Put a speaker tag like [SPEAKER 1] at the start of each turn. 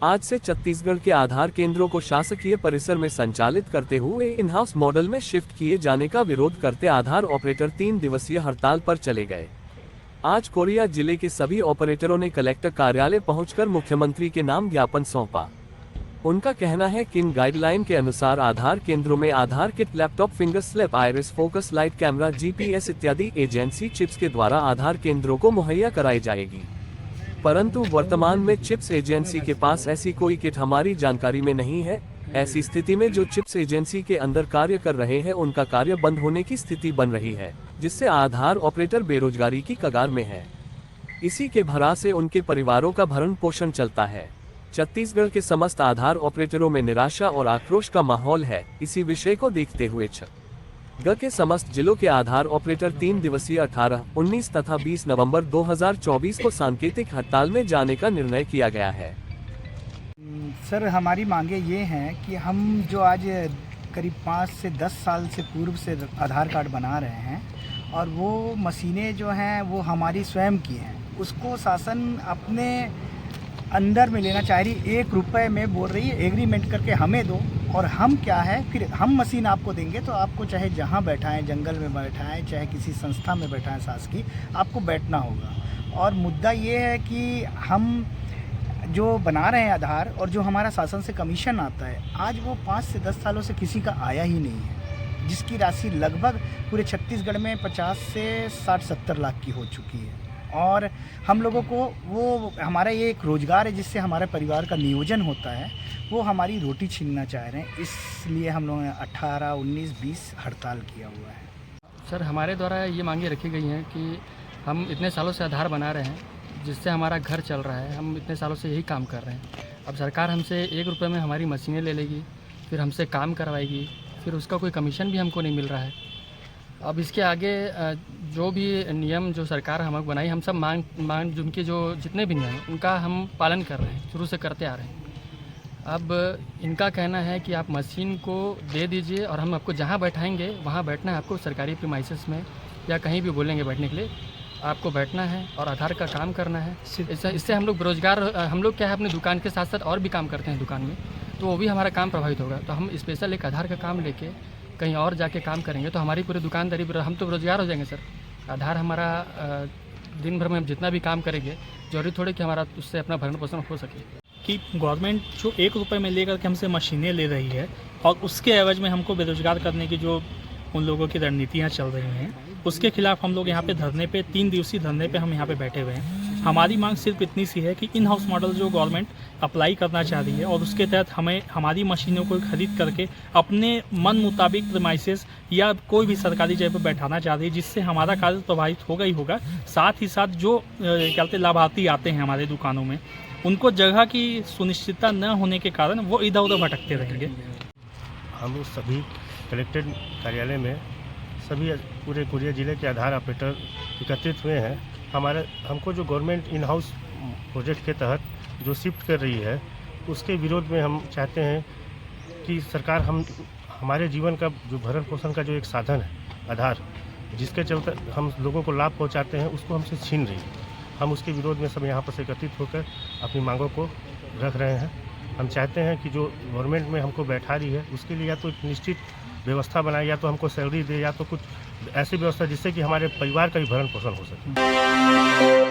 [SPEAKER 1] आज से छत्तीसगढ़ के आधार केंद्रों को शासकीय परिसर में संचालित करते हुए इन हाउस मॉडल में शिफ्ट किए जाने का विरोध करते आधार ऑपरेटर 3 दिवसीय हड़ताल पर चले गए। आज कोरिया जिले के सभी ऑपरेटरों ने कलेक्टर कार्यालय पहुंचकर मुख्यमंत्री के नाम ज्ञापन सौंपा। उनका कहना है कि इन गाइडलाइन के अनुसार आधार केंद्रों में Aadhaar kit, laptop, finger slip, iris focus, light, camera, GPS इत्यादि एजेंसी चिप्स के द्वारा आधार केंद्रों को मुहैया कराई जाएगी। परंतु वर्तमान में चिप्स एजेंसी के पास ऐसी कोई किट हमारी जानकारी में नहीं है। ऐसी स्थिति में जो चिप्स एजेंसी के अंदर कार्य कर रहे हैं उनका कार्य बंद होने की स्थिति बन रही है, जिससे आधार ऑपरेटर बेरोजगारी की कगार में है। इसी के भरा से उनके परिवारों का भरण पोषण चलता है। छत्तीसगढ़ के समस्त आधार ऑपरेटरों में निराशा और आक्रोश का माहौल है। इसी विषय को देखते हुए छत्तीसगढ़ के समस्त जिलों के आधार ऑपरेटर 3 दिवसीय 18, 19 तथा 20 नवंबर 2024 को सांकेतिक हड़ताल में जाने का निर्णय किया गया है।
[SPEAKER 2] सर, हमारी मांगे ये हैं कि हम जो आज करीब 5 से 10 साल से पूर्व से आधार कार्ड बना रहे हैं और वो मशीनें जो हैं वो हमारी स्वयं की हैं, उसको शासन अपने अंदर में लेना चाह रही। 1 रुपये में बोल रही है एग्रीमेंट करके हमें दो, और हम क्या है फिर हम मशीन आपको देंगे तो आपको चाहे जहाँ बैठाएं, जंगल में बैठाएं, चाहे किसी संस्था में बैठाएं शासकीय, आपको बैठना होगा। और मुद्दा ये है कि हम जो बना रहे हैं आधार और जो हमारा शासन से कमीशन आता है, आज वो 5 से 10 सालों से किसी का आया ही नहीं है, जिसकी राशि लगभग पूरे छत्तीसगढ़ में 50 से 60-70 लाख की हो चुकी है। और हम लोगों को वो हमारा ये एक रोज़गार है जिससे हमारे परिवार का नियोजन होता है, वो हमारी रोटी छीनना चाह रहे हैं। इसलिए हम लोगों ने 18, 19, 20 हड़ताल किया हुआ है।
[SPEAKER 3] सर, हमारे द्वारा ये मांगे रखी गई हैं कि हम इतने सालों से आधार बना रहे हैं, जिससे हमारा घर चल रहा है। हम इतने सालों से यही काम कर रहे हैं। अब सरकार हमसे 1 रुपये में हमारी मशीनें ले लेगी, फिर हमसे काम करवाएगी, फिर उसका कोई कमीशन भी हमको नहीं मिल रहा है। अब इसके आगे जो भी नियम जो सरकार हमें बनाई, हम सब मांग उनके जो जितने भी नियम उनका हम पालन कर रहे हैं, शुरू से करते आ रहे हैं। अब इनका कहना है कि आप मशीन को दे दीजिए और हम आपको जहाँ बैठाएंगे वहाँ बैठना है। आपको सरकारी प्रीमाइसेस में या कहीं भी बोलेंगे बैठने के लिए, आपको बैठना है और आधार का काम करना है। इससे हम लोग बेरोजगार, हम लोग क्या है अपनी दुकान के साथ साथ और भी काम करते हैं दुकान में, तो वो भी हमारा काम प्रभावित होगा। तो हम स्पेशल एक आधार का काम लेके कहीं और जाके काम करेंगे तो हमारी पूरी दुकानदारी, हम तो बेरोजगार हो जाएंगे सर। आधार हमारा दिन भर में हम जितना भी काम करेंगे, जरूरी थोड़ी कि हमारा उससे अपना भरण पोषण हो सके।
[SPEAKER 4] कि गवर्नमेंट जो 1 रुपये में लेकर के हमसे मशीनें ले रही है और उसके एवज में हमको बेरोजगार करने की जो उन लोगों की रणनीतियाँ चल रही हैं, उसके खिलाफ हम लोग यहाँ पे धरने पे 3 दिवसीय धरने पे हम यहाँ पे बैठे हुए हैं। हमारी मांग सिर्फ इतनी सी है कि इन हाउस मॉडल जो गवर्नमेंट अप्लाई करना चाह रही है और उसके तहत हमें हमारी मशीनों को खरीद करके अपने मन मुताबिक प्रीमाइसेस या कोई भी सरकारी जगह पर बैठाना चाह रही है, जिससे हमारा कार्य प्रभावित होगा ही होगा। साथ ही साथ जो कहते लाभार्थी आते हैं हमारे दुकानों में, उनको जगह की सुनिश्चितता न होने के कारण वो इधर उधर भटकते रहेंगे।
[SPEAKER 5] हम लोग सभी कलेक्टेड कार्यालय में सभी पूरे कोरिया जिले के आधार ऑपरेटर एकत्रित हुए हैं। हमको जो गवर्नमेंट इन हाउस प्रोजेक्ट के तहत जो शिफ्ट कर रही है, उसके विरोध में हम चाहते हैं कि सरकार हमारे जीवन का जो भरण पोषण का जो एक साधन है आधार, जिसके चलते हम लोगों को लाभ पहुंचाते हैं, उसको हमसे छीन रही है। हम उसके विरोध में सब यहाँ पर से एकत्रित होकर अपनी मांगों को रख रहे हैं। हम चाहते हैं कि जो गवर्नमेंट में हमको बैठा रही है, उसके लिए या तो एक निश्चित व्यवस्था बनाए, या तो हमको सैलरी दे, या तो कुछ ऐसी व्यवस्था जिससे कि हमारे परिवार का भी भरण पोषण हो सके।